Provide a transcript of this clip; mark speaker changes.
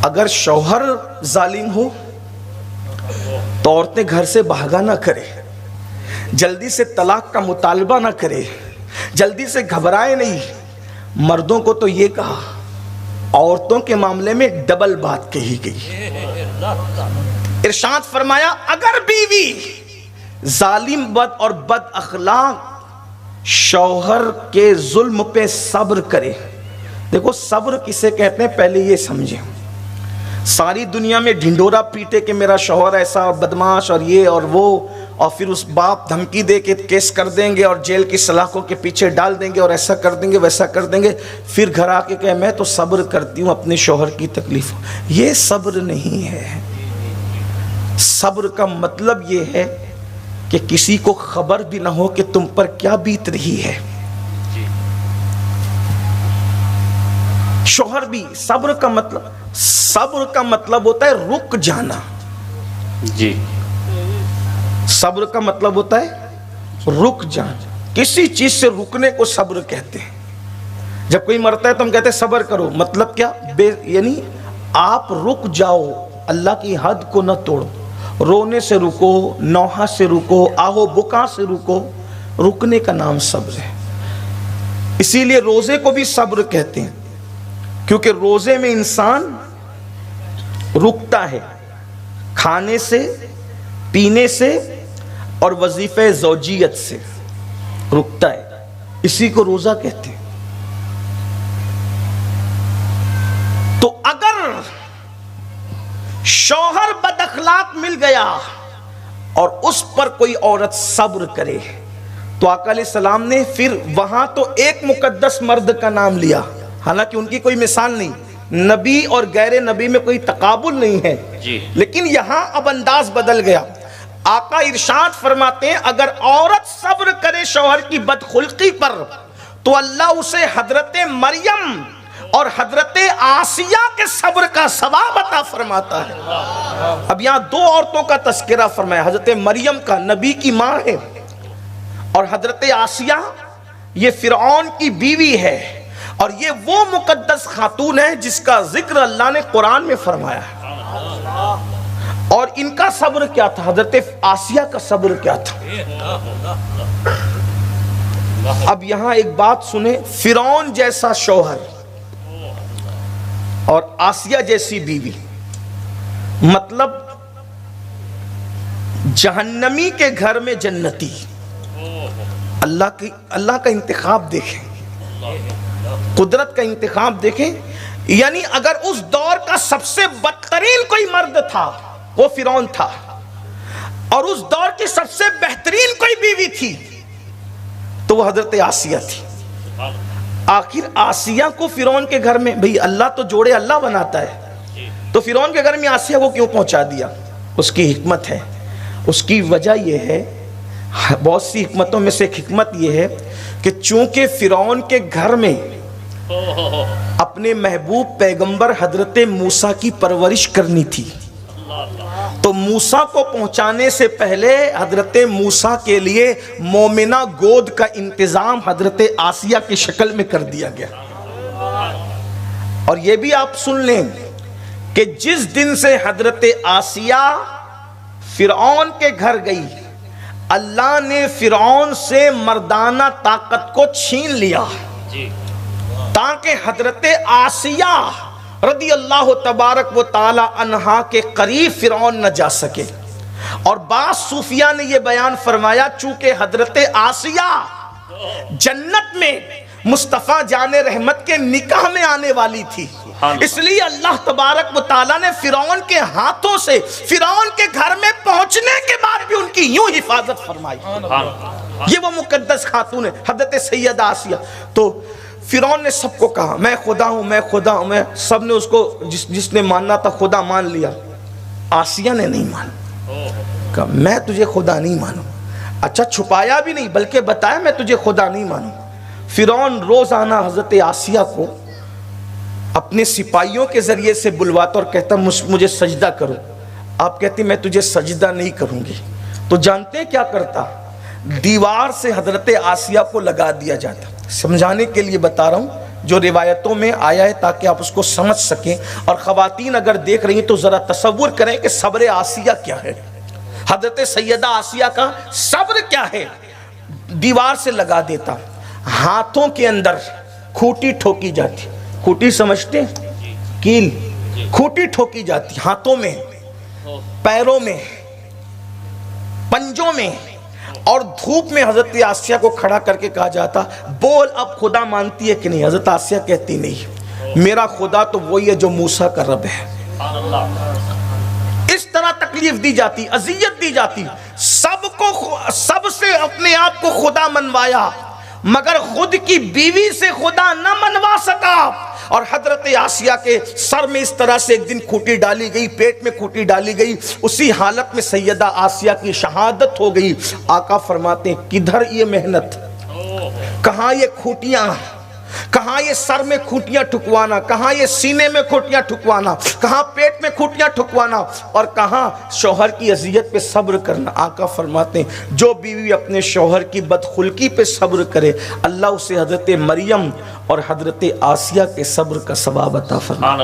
Speaker 1: اگر شوہر ظالم ہو تو عورتیں گھر سے بھاگا نہ کرے، جلدی سے طلاق کا مطالبہ نہ کرے، جلدی سے گھبرائے نہیں۔ مردوں کو تو یہ کہا، عورتوں کے معاملے میں ڈبل بات کہی گئی۔ ارشاد فرمایا اگر بیوی ظالم بد اور بد اخلاق شوہر کے ظلم پہ صبر کرے، دیکھو صبر کسے کہتے ہیں پہلے یہ سمجھیں۔ ساری دنیا میں ڈھنڈورا پیٹے کہ میرا شوہر ایسا اور بدماش اور یہ اور وہ، اور پھر اس باپ دھمکی دے کے کیس کر دیں گے اور جیل کی سلاخوں کے پیچھے ڈال دیں گے اور ایسا کر دیں گے ویسا کر دیں گے، پھر گھر آ کے کہ میں تو صبر کرتی ہوں اپنے شوہر کی تکلیف۔ یہ صبر نہیں ہے۔ صبر کا مطلب یہ ہے کہ کسی کو خبر بھی نہ ہو کہ تم پر کیا بیت رہی ہے۔ شوہر بھی صبر کا مطلب ہوتا ہے رک جانا۔
Speaker 2: جی
Speaker 1: صبر کا مطلب ہوتا ہے رک جانا۔ کسی چیز سے رکنے کو صبر کہتے ہیں۔ جب کوئی مرتا ہے تو ہم کہتے ہیں صبر کرو، مطلب کیا؟ یعنی آپ رک جاؤ، اللہ کی حد کو نہ توڑو، رونے سے رکو، نوحہ سے رکو، آہو بکا سے رکو۔ رکنے کا نام صبر ہے۔ اسی لیے روزے کو بھی صبر کہتے ہیں، کیونکہ روزے میں انسان رکتا ہے کھانے سے، پینے سے اور وظیفہ زوجیت سے رکتا ہے، اسی کو روزہ کہتے ہیں۔ تو اگر شوہر بد اخلاق مل گیا اور اس پر کوئی عورت صبر کرے تو آقا علیہ السلام نے پھر وہاں تو ایک مقدس مرد کا نام لیا، حالانکہ ان کی کوئی مثال نہیں، نبی اور غیر نبی میں کوئی تقابل نہیں ہے، لیکن یہاں اب انداز بدل گیا۔ آقا ارشاد فرماتے ہیں اگر عورت صبر کرے شوہر کی بدخلقی پر تو اللہ اسے حضرت مریم اور حضرت آسیہ کے صبر کا ثواب عطا فرماتا ہے۔ اب یہاں دو عورتوں کا تذکرہ فرمایا، حضرت مریم کا، نبی کی ماں ہے، اور حضرت آسیہ یہ فرعون کی بیوی ہے، اور یہ وہ مقدس خاتون ہے جس کا ذکر اللہ نے قرآن میں فرمایا ہے۔ اور ان کا صبر کیا تھا؟ حضرت آسیہ کا صبر کیا تھا؟ اب یہاں ایک بات سنیں، فرعون جیسا شوہر اور آسیہ جیسی بیوی، مطلب جہنمی کے گھر میں جنتی۔ اللہ کا انتخاب دیکھیں، قدرت کا انتخاب دیکھیں۔ یعنی اگر اس دور کا سب سے بدترین کوئی مرد تھا وہ فرعون تھا، اور اس دور کی سب سے بہترین کوئی بیوی تھی تو وہ حضرت آسیہ تھی۔ آخر آسیہ کو فرعون کے گھر میں، بھئی اللہ تو جوڑے اللہ بناتا ہے، تو فرعون کے گھر میں آسیہ کو کیوں پہنچا دیا؟ اس کی حکمت ہے۔ اس کی وجہ یہ ہے، بہت سی حکمتوں میں سے ایک حکمت یہ ہے کہ چونکہ فرعون کے گھر میں اپنے محبوب پیغمبر حضرت موسیٰ کی پرورش کرنی تھی، تو موسیٰ کو پہنچانے سے پہلے حضرت موسیٰ کے لیے مومنہ گود کا انتظام حضرت آسیہ کی شکل میں کر دیا گیا۔ اور یہ بھی آپ سن لیں کہ جس دن سے حضرت آسیہ فرعون کے گھر گئی، اللہ نے فرعون سے مردانہ طاقت کو چھین لیا تاکہ حضرت آسیہ رضی اللہ تبارک و تعالی عنہا کے قریب فرعون نہ جا سکے۔ اور بعض صوفیاء نے یہ بیان فرمایا چونکہ حضرت آسیہ جنت میں مصطفیٰ جان رحمت کے نکاح میں آنے والی تھی، اس لیے اللہ تبارک و تعالیٰ نے فرعون کے ہاتھوں سے فرعون کے گھر میں پہنچنے کے بعد بھی ان کی یوں حفاظت فرمائی۔ یہ وہ مقدس خاتون ہے حضرت سیدہ آسیہ۔ تو فرعون نے سب کو کہا میں خدا ہوں، میں خدا ہوں، میں، سب نے اس کو جس نے ماننا تھا خدا مان لیا۔ آسیہ نے نہیں مانا، کہا میں تجھے خدا نہیں مانوں۔ اچھا چھپایا بھی نہیں بلکہ بتایا میں تجھے خدا نہیں مانوں۔ فرعون روزانہ حضرت آسیہ کو اپنے سپاہیوں کے ذریعے سے بلواتا اور کہتا مجھے سجدہ کرو۔ آپ کہتے میں تجھے سجدہ نہیں کروں گی، تو جانتے کیا کرتا؟ دیوار سے حضرت آسیہ کو لگا دیا جاتا۔ سمجھانے کے لیے بتا رہا ہوں، جو روایتوں میں آیا ہے تاکہ آپ اس کو سمجھ سکیں. اور خواتین اگر دیکھ رہی ہیں تو ذرا تصور کریں کہ صبر آسیہ کیا ہے. حضرت سیدہ آسیہ کا صبر کیا ہے. دیوار سے لگا دیتا, ہاتھوں کے اندر کھوٹی ٹھوکی جاتی. کھوٹی سمجھتے ہیں؟ کیل. کھوٹی ٹھوکی جاتی ہاتھوں میں, پیروں میں, پنجوں میں, اور دھوپ میں حضرت آسیہ کو کھڑا کر کے کہا جاتا بول اب خدا مانتی ہے کہ نہیں. حضرت آسیہ کہتی نہیں, میرا خدا تو وہی ہے جو موسیٰ کا رب ہے. اس طرح تکلیف دی جاتی, اذیت دی جاتی. سب سے اپنے آپ کو خدا منوایا مگر خود کی بیوی سے خدا نہ منوا سکا. اور حضرت آسیہ کے سر میں اس طرح سے ایک دن کھوٹی ڈالی گئی, پیٹ میں کھوٹی ڈالی گئی. اسی حالت میں سیدہ آسیہ کی شہادت ہو گئی. آقا فرماتے ہیں کدھر یہ محنت, کہاں یہ کھوٹیاں, کہاں یہ سر میں کھوٹیاں ٹھکوانا, کہاں یہ سینے میں کھوٹیاں ٹھکوانا, کہاں پیٹ میں کھوٹیاں ٹھکوانا, اور کہاں شوہر کی اذیت پہ صبر کرنا. آقا فرماتے ہیں جو بیوی اپنے شوہر کی بدخلقی پہ صبر کرے اللہ اسے حضرت مریم اور حضرت آسیہ کے صبر کا ثواب عطا فرمائے.